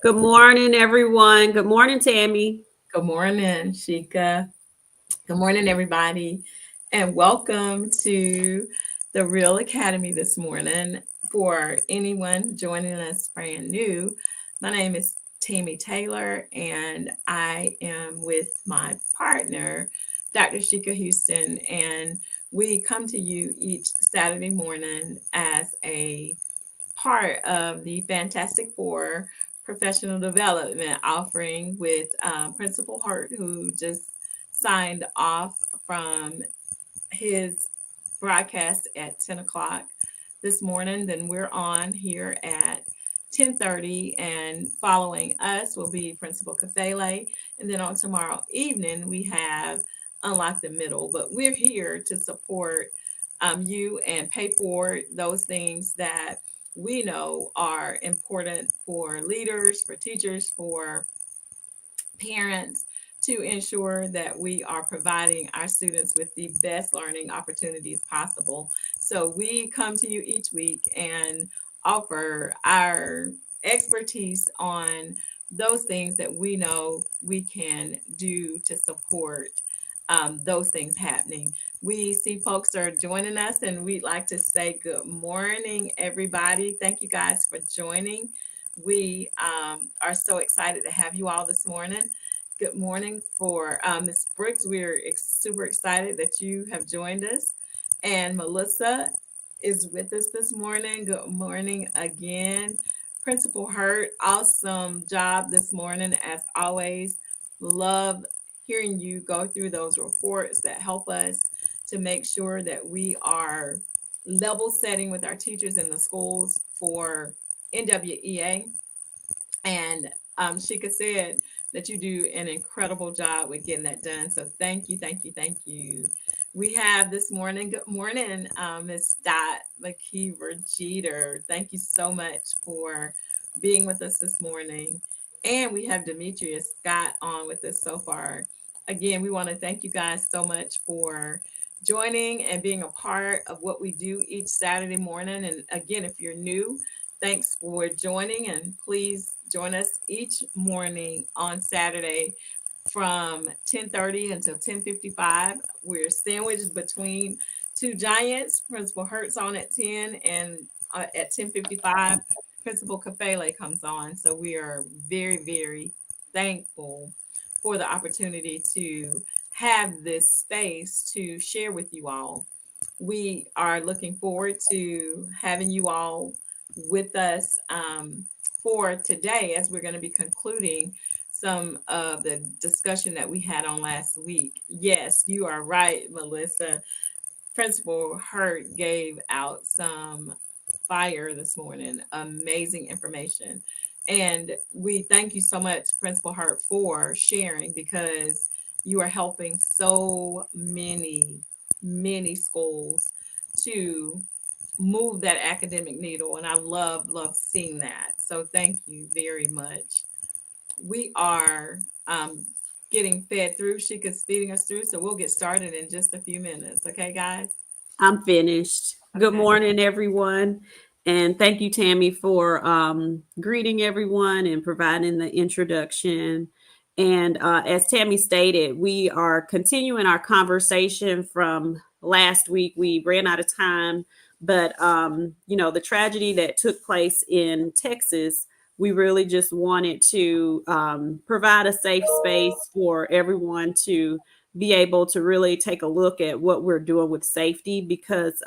Good morning, everyone. Good morning, Tammy. Good morning, Shika. Good morning, everybody, and welcome to the Real Academy this morning. For anyone joining us brand new, my name is Tammy Taylor, and I am with my partner, Dr. Shika Houston, and we come to you each Saturday morning as a part of the Fantastic Four professional development offering with Principal Hart, who just signed off from his broadcast at 10 o'clock this morning. Then we're on here at 10:30, and following us will be Principal Kafele. And then on tomorrow evening, we have Unlock the Middle. But we're here to support you and pay forward those things that we know are important for leaders, for teachers, for parents, to ensure that we are providing our students with the best learning opportunities possible. So we come to you each week and offer our expertise on those things that we know we can do to support those things happening. We see folks are joining us, and we'd like to say good morning, everybody. Thank you guys for joining. We are so excited to have you all this morning. Good morning for Ms. Brooks. We're super excited that you have joined us. And Melissa is with us this morning. Good morning again. Principal Hurt, awesome job this morning as always. Love hearing you go through those reports that help us to make sure that we are level setting with our teachers in the schools for NWEA. And Shika said that you do an incredible job with getting that done. So thank you, thank you, thank you. We have this morning, good morning, Miss Dot McKeever Jeter. Thank you so much for being with us this morning. And we have Demetrius Scott on with us so far. Again, we want to thank you guys so much for joining and being a part of what we do each Saturday morning. And again, if you're new, thanks for joining, and please join us each morning on Saturday from 10:30 until 10:55. We're sandwiched between two giants. Principal Hertz on at 10, and at 10:55, Principal Kafele comes on. So we are very, very thankful for the opportunity to have this space to share with you all. We are looking forward to having you all with us for today, as we're going to be concluding some of the discussion that we had on last week. Yes, you are right, Melissa. Principal Hurt gave out some fire this morning, amazing information. And we thank you so much, Principal Hurt, for sharing, because you are helping so many schools to move that academic needle. And I love seeing that. So thank you very much. We are getting fed through. Shika's feeding us through. So we'll get started in just a few minutes. Okay, guys? I'm finished. Good Okay. morning, everyone. And thank you, Tammy, for greeting everyone and providing the introduction. And as Tammy stated, we are continuing our conversation from last week. We ran out of time, but the tragedy that took place in Texas, we really just wanted to provide a safe space for everyone to be able to really take a look at what we're doing with safety, because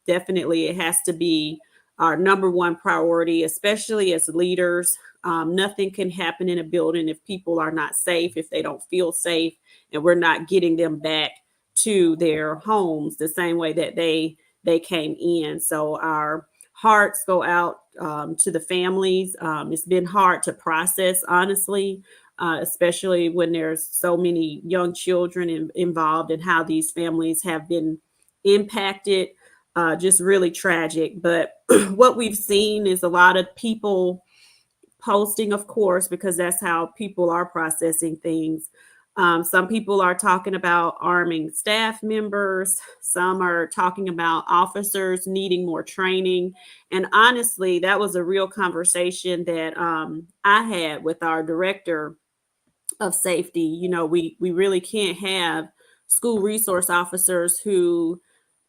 definitely it has to be our number one priority, especially as leaders. Nothing can happen in a building if people are not safe, if they don't feel safe, and we're not getting them back to their homes the same way that they came in. So our hearts go out to the families. It's been hard to process, honestly, especially when there's so many young children involved, and how these families have been impacted. Just really tragic. But what we've seen is a lot of people posting, of course, because that's how people are processing things. Some people are talking about arming staff members. Some are talking about officers needing more training. And honestly, that was a real conversation that I had with our director of safety. We really can't have school resource officers who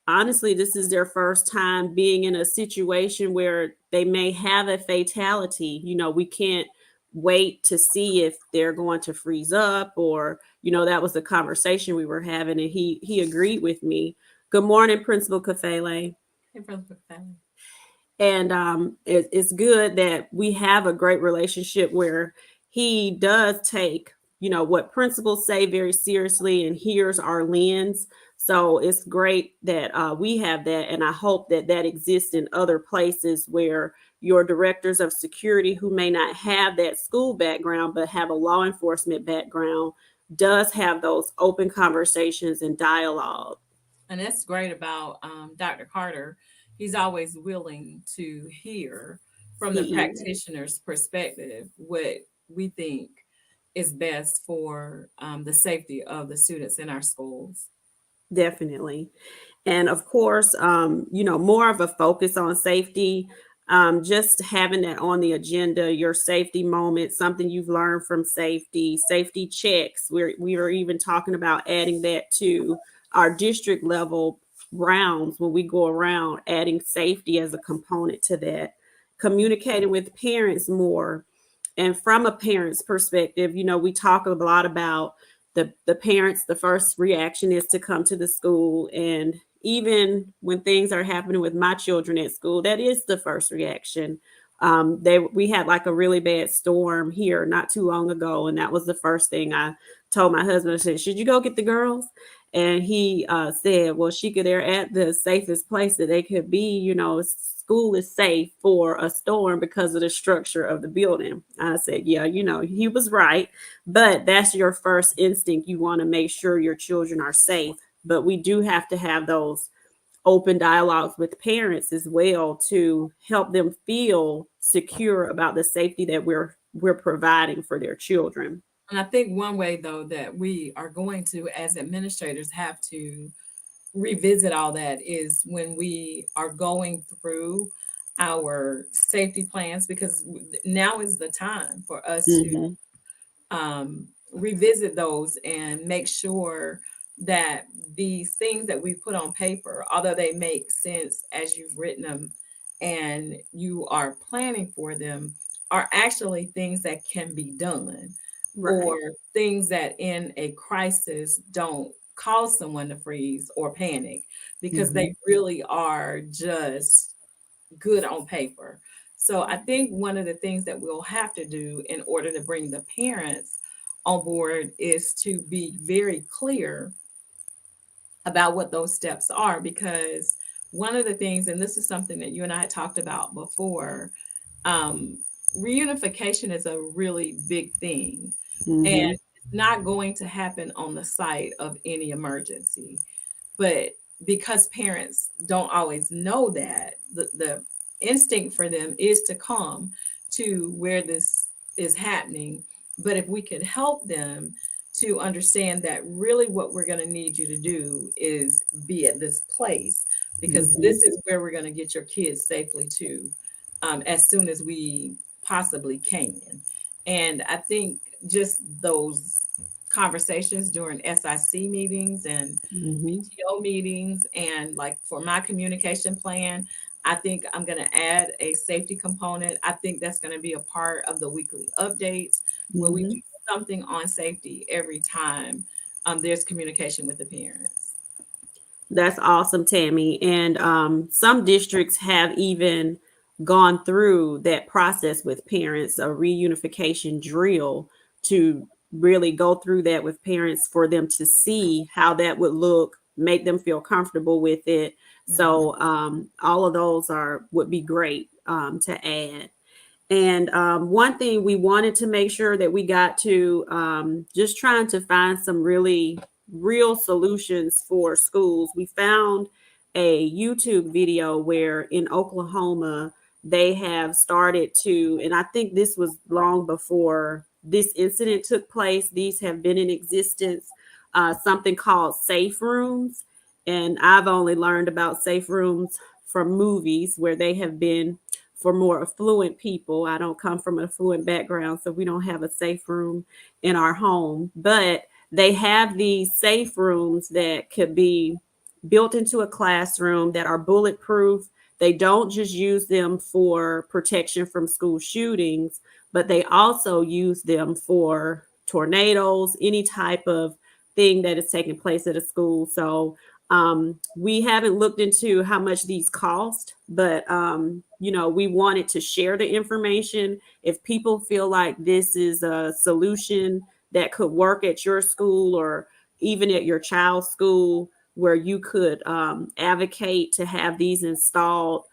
honestly, this is their first time being in a situation where they may have a fatality. We can't wait to see if they're going to freeze up, or that was the conversation we were having, and he agreed with me. Good morning, Principal Kafele. Hey, Brother Family. And it's good that we have a great relationship where he does take what principals say very seriously and hears our lens. So it's great that we have that, and I hope that that exists in other places where your directors of security who may not have that school background but have a law enforcement background does have those open conversations and dialogue. And that's great about Dr. Carter. He's always willing to hear from the He is. practitioner's perspective what we think is best for the safety of the students in our schools. Definitely. And of course, more of a focus on safety. Just having that on the agenda, your safety moment, something you've learned from safety checks. We were even talking about adding that to our district level rounds when we go around, adding safety as a component to that. Communicating with parents more, and from a parent's perspective, we talk a lot about the parents. The first reaction is to come to the school, and even when things are happening with my children at school, that is the first reaction. We had like a really bad storm here not too long ago, and that was the first thing I told my husband. I said, "Should you go get the girls?" And he said, "Well, they're at the safest place that they could be. School is safe for a storm because of the structure of the building." I said, "Yeah, he was right, but that's your first instinct. You want to make sure your children are safe." But we do have to have those open dialogues with parents as well to help them feel secure about the safety that we're providing for their children. And I think one way, though, that we are going to, as administrators, have to revisit all that is when we are going through our safety plans, because now is the time for us to Mm-hmm. revisit those and make sure that these things that we put on paper, although they make sense as you've written them and you are planning for them, are actually things that can be done, or Right. things that in a crisis don't cause someone to freeze or panic, because they Mm-hmm. really are just good on paper. So I think one of the things that we'll have to do in order to bring the parents on board is to be very clear about what those steps are, because one of the things, and this is something that you and I had talked about before, um, reunification is a really big thing, and Mm-hmm. it's not going to happen on the site of any emergency. But because parents don't always know that, the instinct for them is to come to where this is happening. But if we could help them to understand that really what we're going to need you to do is be at this place, because Mm-hmm. this is where we're going to get your kids safely to, as soon as we possibly can. And I think just those conversations during SIC meetings and Mm-hmm. PTO meetings, and like for my communication plan, I think I'm going to add a safety component. I think that's going to be a part of the weekly updates where we Mm-hmm. do something on safety every time there's communication with the parents. That's awesome, Tammy. And some districts have even gone through that process with parents, a reunification drill, to really go through that with parents for them to see how that would look, make them feel comfortable with it. Mhm. So all of those would be great to add. And one thing we wanted to make sure that we got to, just trying to find some really real solutions for schools. We found a YouTube video where in Oklahoma they have started to, and I think this was long before this incident took place. These have been in existence. Something called safe rooms, and I've only learned about safe rooms from movies where they have been for more affluent people. I don't come from an affluent background, so we don't have a safe room in our home, but they have these safe rooms that could be built into a classroom that are bulletproof. They don't just use them for protection from school shootings, but they also use them for tornadoes, any type of thing that is taking place at a school. So we haven't looked into how much these cost, but we wanted to share the information. If people feel like this is a solution that could work at your school or even at your child's school, where you could advocate to have these installed,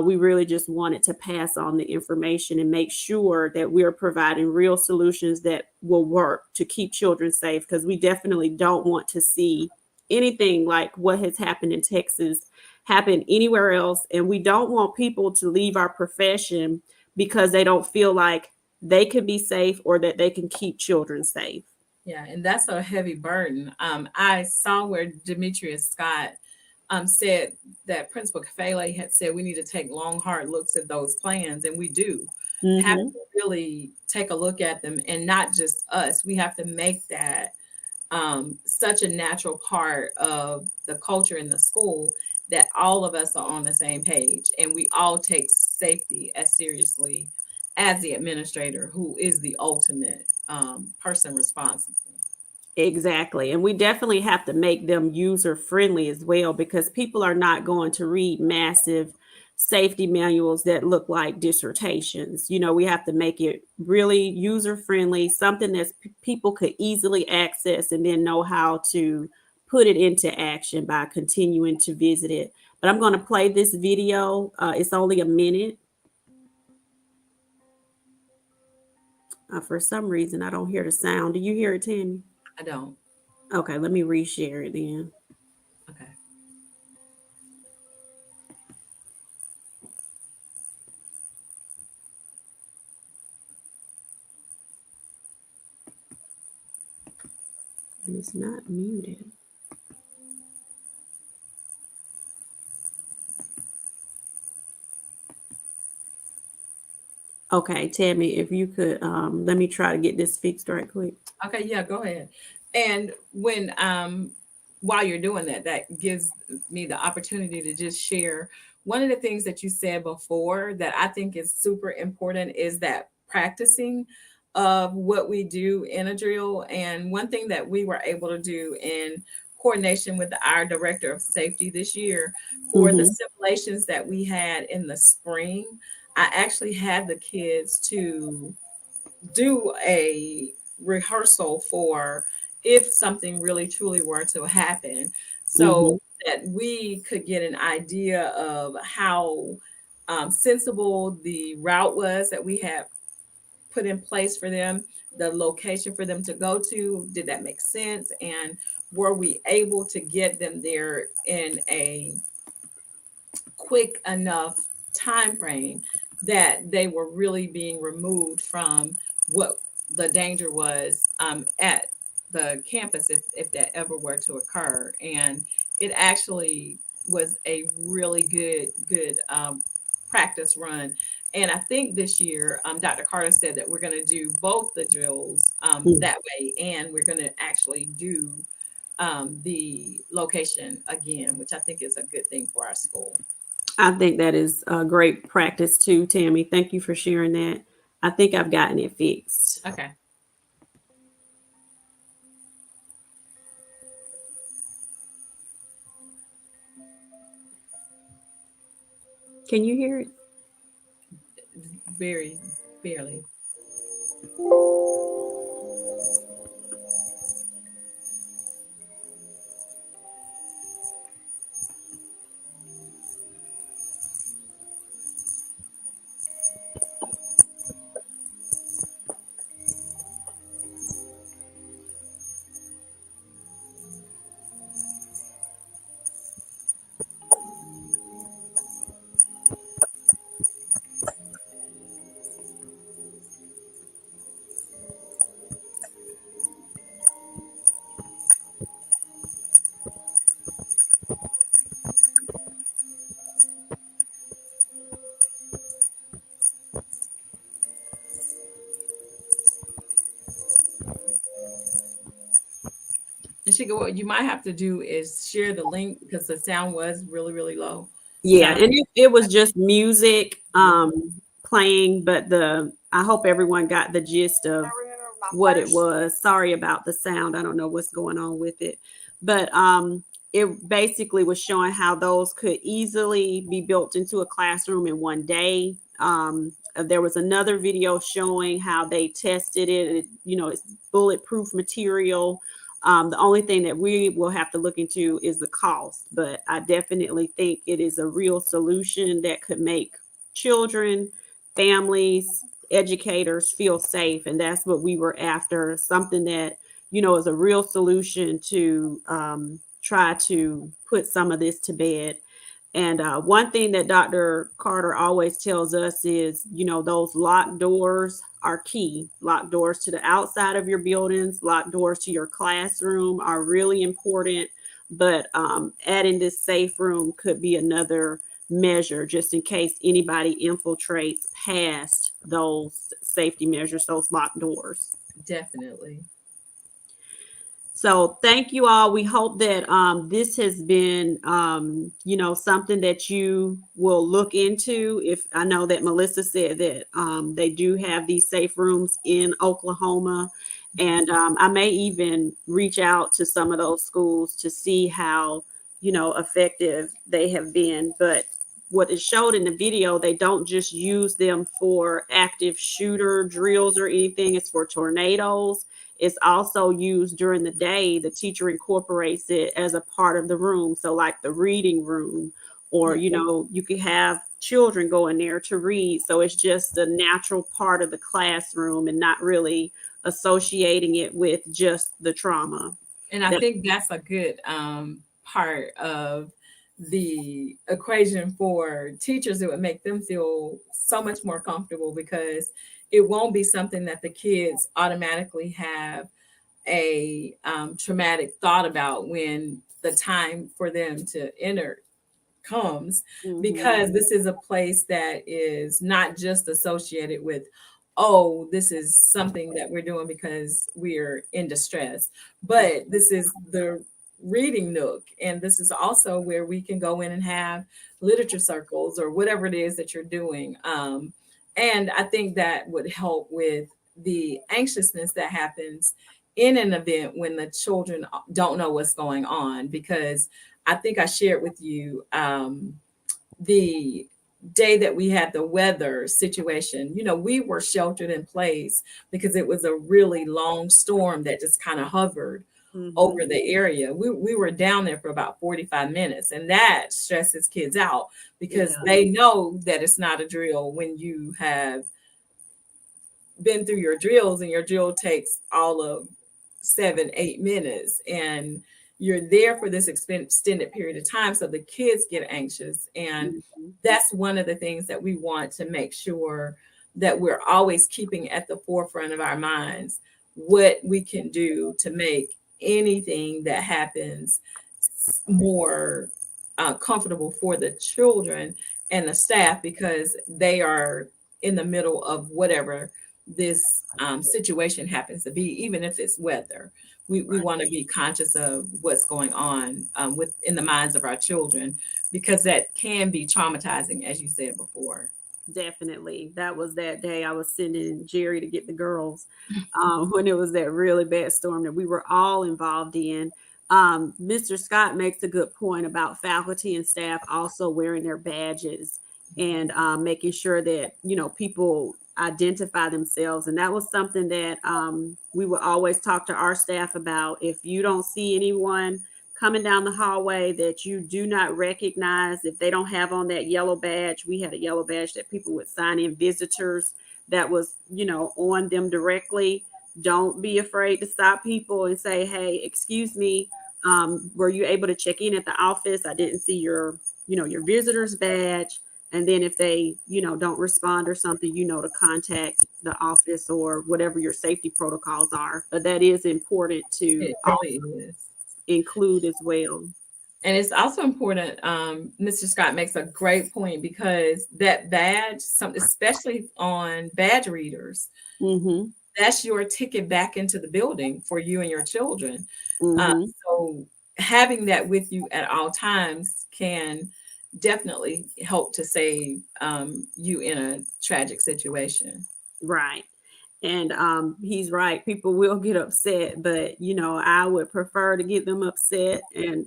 we really just wanted to pass on the information and make sure that we're providing real solutions that will work to keep children safe, because we definitely don't want to see anything like what has happened in Texas happen anywhere else. And we don't want people to leave our profession because they don't feel like they can be safe or that they can keep children safe. Yeah, and that's a heavy burden. I saw where Demetrius Scott said that Principal Kafele had said we need to take long, hard looks at those plans, and we do have Mm-hmm. to really take a look at them, and not just us. We have to make that such a natural part of the culture in the school that all of us are on the same page and we all take safety as seriously as the administrator, who is the ultimate person responsible. Exactly. And we definitely have to make them user friendly as well, because people are not going to read massive safety manuals that look like dissertations. We have to make it really user friendly, something that people could easily access and then know how to put it into action by continuing to visit it. But I'm going to play this video. It's only a minute. For some reason, I don't hear the sound. Do you hear it, Tammy? I don't. Okay, let me reshare it then. Okay. And it's not muted. Okay, Tammy, if you could let me try to get this fixed right quick. Okay, yeah, go ahead. And when while you're doing that, that gives me the opportunity to just share one of the things that you said before that I think is super important is that practicing of what we do in a drill. And one thing that we were able to do in coordination with our director of safety this year for the Mm-hmm. simulations that we had in the spring, I actually had the kids to do a rehearsal for if something really truly were to happen, Mm-hmm. so that we could get an idea of how sensible the route was that we had put in place for them, the location for them to go to. Did that make sense? And were we able to get them there in a quick enough time frame that they were really being removed from what the danger was at the campus if that ever were to occur. And it actually was a really good practice run. And I think this year Dr. Carter said that we're going to do both the drills that way, and we're going to actually do the location again, which I think is a good thing for our school. I think that is a great practice too, Tammy. Thank you for sharing that. I think I've gotten it fixed. Okay. Can you hear it? Very barely. And Shika, what you might have to do is share the link because the sound was really, really low. Yeah, Sound. and it was just music playing, but the I hope everyone got the gist of what it was. Sorry about the sound. I don't know what's going on with it. But it basically was showing how those could easily be built into a classroom in one day. There was another video showing how they tested it. It's bulletproof material. The only thing that we will have to look into is the cost, but I definitely think it is a real solution that could make children, families, educators feel safe. And that's what we were after, something that, is a real solution to try to put some of this to bed. And one thing that Dr. Carter always tells us is, those locked doors are key. Locked doors to the outside of your buildings, locked doors to your classroom are really important. But adding this safe room could be another measure just in case anybody infiltrates past those safety measures, those locked doors. Definitely. So thank you all. We hope that this has been, something that you will look into. If I know that Melissa said that they do have these safe rooms in Oklahoma, and I may even reach out to some of those schools to see how effective they have been. But what is showed in the video, they don't just use them for active shooter drills or anything. It's for tornadoes. It's also used during the day. The teacher incorporates it as a part of the room. So, like the reading room, or, Yeah. you could have children go in there to read. So, it's just a natural part of the classroom and not really associating it with just the trauma. And I That, think that's a good part of the equation for teachers. It would make them feel so much more comfortable because it won't be something that the kids automatically have a traumatic thought about when the time for them to enter comes, mhm, because this is a place that is not just associated with, oh, this is something that we're doing because we're in distress, but this is the reading nook, and this is also where we can go in and have literature circles or whatever it is that you're doing. And I think that would help with the anxiousness that happens in an event when the children don't know what's going on, because I think I shared with you the day that we had the weather situation. We were sheltered in place because it was a really long storm that just kind of hovered mhm. over the area. We were down there for about 45 minutes, and that stresses kids out because Yeah. they know that it's not a drill when you have been through your drills and your drill takes all of 7, 8 minutes, and you're there for this extended period of time. So the kids get anxious. And Mhm. that's one of the things that we want to make sure that we're always keeping at the forefront of our minds what we can do to make anything that happens more comfortable for the children and the staff, because they are in the middle of whatever this situation happens to be, even if it's weather. We want to be conscious of what's going on in the minds of our children, because that can be traumatizing, as you said before. Definitely. That was that day I was sending Jerry to get the girls when it was that really bad storm that we were all involved in. Mr. Scott makes a good point about faculty and staff also wearing their badges and making sure that, people identify themselves. And that was something that we would always talk to our staff about. If you don't see anyone coming down the hallway that you do not recognize, if they don't have on that yellow badge, we had a yellow badge that people would sign in, visitors that was, on them directly. Don't be afraid to stop people and say, hey, excuse me, were you able to check in at the office? I didn't see your visitor's badge. And then if they, don't respond or something, to contact the office or whatever your safety protocols are. But that is important to It really is. include as well. And it's also important, Mr. Scott makes a great point, because that badge, especially on badge readers, Mm-hmm. that's your ticket back into the building for you and your children. Mm-hmm. So having that with you at all times can definitely help to save you in a tragic situation. Right. And he's right. People will get upset, but I would prefer to get them upset, and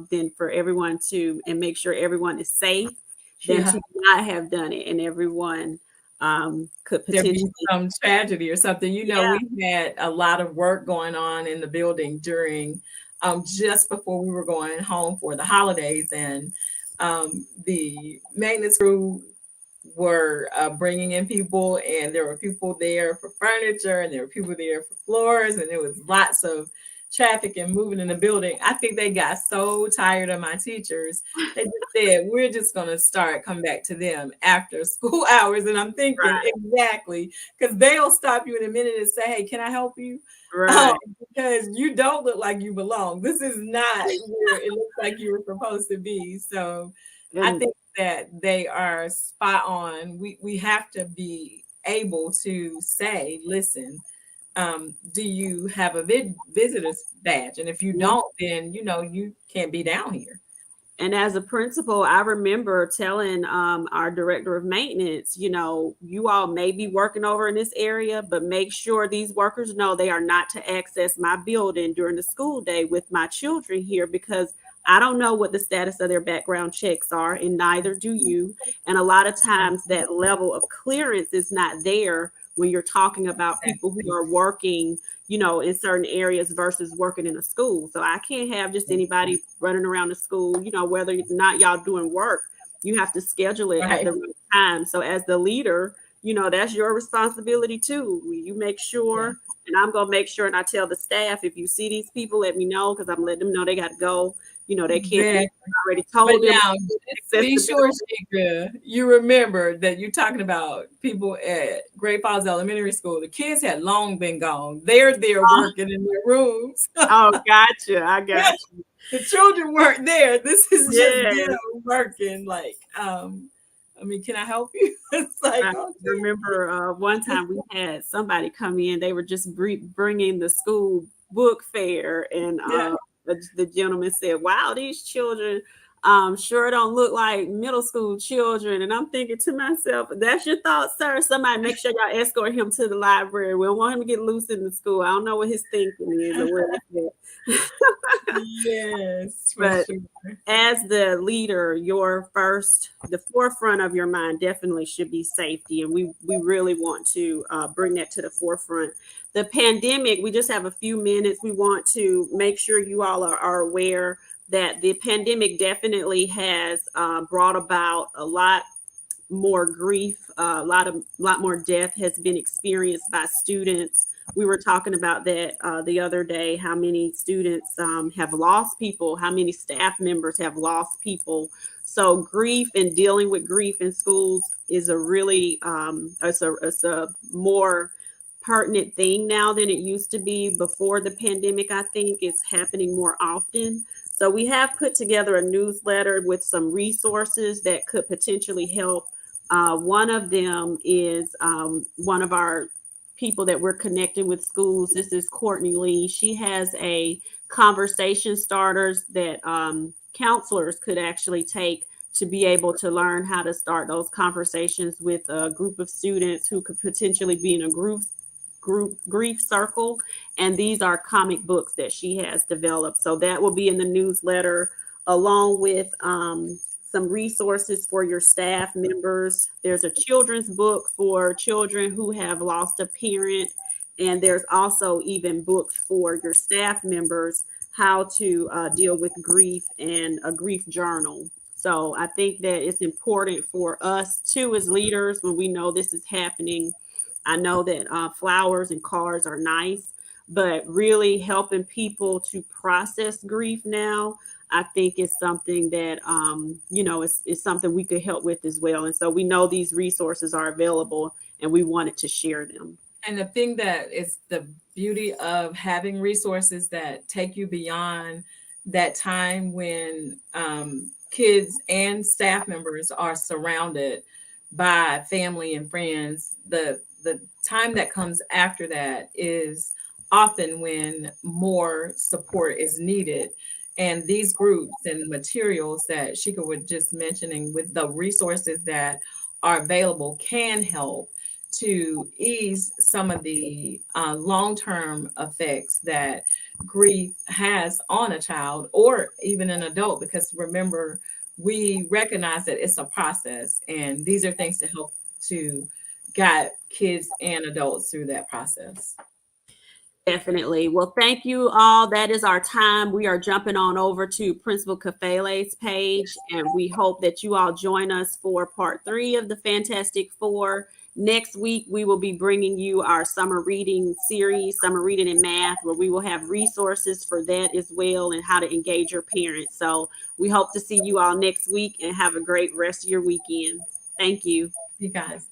than for everyone to and make sure everyone is safe, than Yeah, to not have done it and everyone could there be potentially. some tragedy or something. Yeah. We had a lot of work going on in the building during just before we were going home for the holidays, and the maintenance crew were bringing in people, and there were people there for furniture, and there were people there for floors, and there was lots of traffic and moving in the building. I think they got so tired of my teachers, they just said, "We're just going to start coming back to them after school hours." And I'm thinking, Right. exactly, because they'll stop you in a minute and say, "Hey, can I help you?" Um, Right. because you don't look like you belong. This is not where it looks like you were supposed to be. So I And think that they are spot on. We have to be able to say, listen, do you have a visitor's badge? And if you don't, then you can't be down here. And as a principal, I remember telling our director of maintenance, you all may be working over in this area, but make sure these workers know they are not to access my building during the school day with my children here, because I don't know what the status of their background checks are, and neither do you. And a lot of times that level of clearance is not there when you're talking about people who Exactly. are working in certain areas versus working in a school. So I can't have just anybody running around the school, whether or not y'all doing work, you have to schedule it at Right. the right time. So as the leader, that's your responsibility too. You make Yeah. sure, and I'm going to make sure, and I tell the staff, if you see these people, let me know, because I'm letting them know they got to go. They can't be, Exactly. I already But told them now, just be sure, accessibility. Sheikah, you remember that you're talking about people at Great Falls Elementary School. The kids had long been gone. They're there Oh, working in their rooms. oh, gotcha. I got you. The children weren't there. This is just Yeah. them working. Like, can I help you? It's like, I okay. remember one time we had somebody come in. They were just bringing the school book fair, and Yeah. the gentleman said, "Wow, these children sure don't look like middle school children." And I'm thinking to myself, "That's your thought, sir? Somebody make sure y'all escort him to the library. We don't want him to get loose in the school. I don't know what his thinking is or where it's at." Yes, for But sure. as the leader, the forefront of your mind definitely should be safety, and we really want to bring that to the forefront. The pandemic, we just have a few minutes. We want to make sure you all are aware that the pandemic definitely has brought about a lot more grief, a lot more death has been experienced by students. We were talking about that the other day, how many students have lost people, how many staff members have lost people. So grief and dealing with grief in schools is a really it's a more pertinent thing now than it used to be before the pandemic. I think it's happening more often. So we have put together a newsletter with some resources that could potentially help. One of them is one of our people that we're connecting with schools. This is Courtney Lee. She has a conversation starters that counselors could actually take to be able to learn how to start those conversations with a group of students who could potentially be in a group grief circle. And these are comic books that she has developed, so that will be in the newsletter, along with some resources for your staff members. There's a children's book for children who have lost a parent, and there's also even books for your staff members, how to deal with grief, and a grief journal. So I think that it's important for us too, as leaders, when we know this is happening. I know that flowers and cards are nice, but really helping people to process grief now, I think is something that is something we could help with as well. And so we know these resources are available, and we wanted to share them. And the thing that is the beauty of having resources that take you beyond that time when kids and staff members are surrounded by family and friends. the time that comes after that is often when more support is needed. And these groups and materials that Shika was just mentioning, with the resources that are available, can help to ease some of the long-term effects that grief has on a child or even an adult. Because remember, we recognize that it's a process, and these are things to help to guide kids and adults through that process. Definitely. Well, thank you all. That is our time. We are jumping on over to Principal Kafele's page, and we hope that you all join us for part 3 of the Fantastic Four. Next week, we will be bringing you our summer reading series, Summer Reading in Math, where we will have resources for that as well and how to engage your parents. So we hope to see you all next week and have a great rest of your weekend. Thank you. You guys.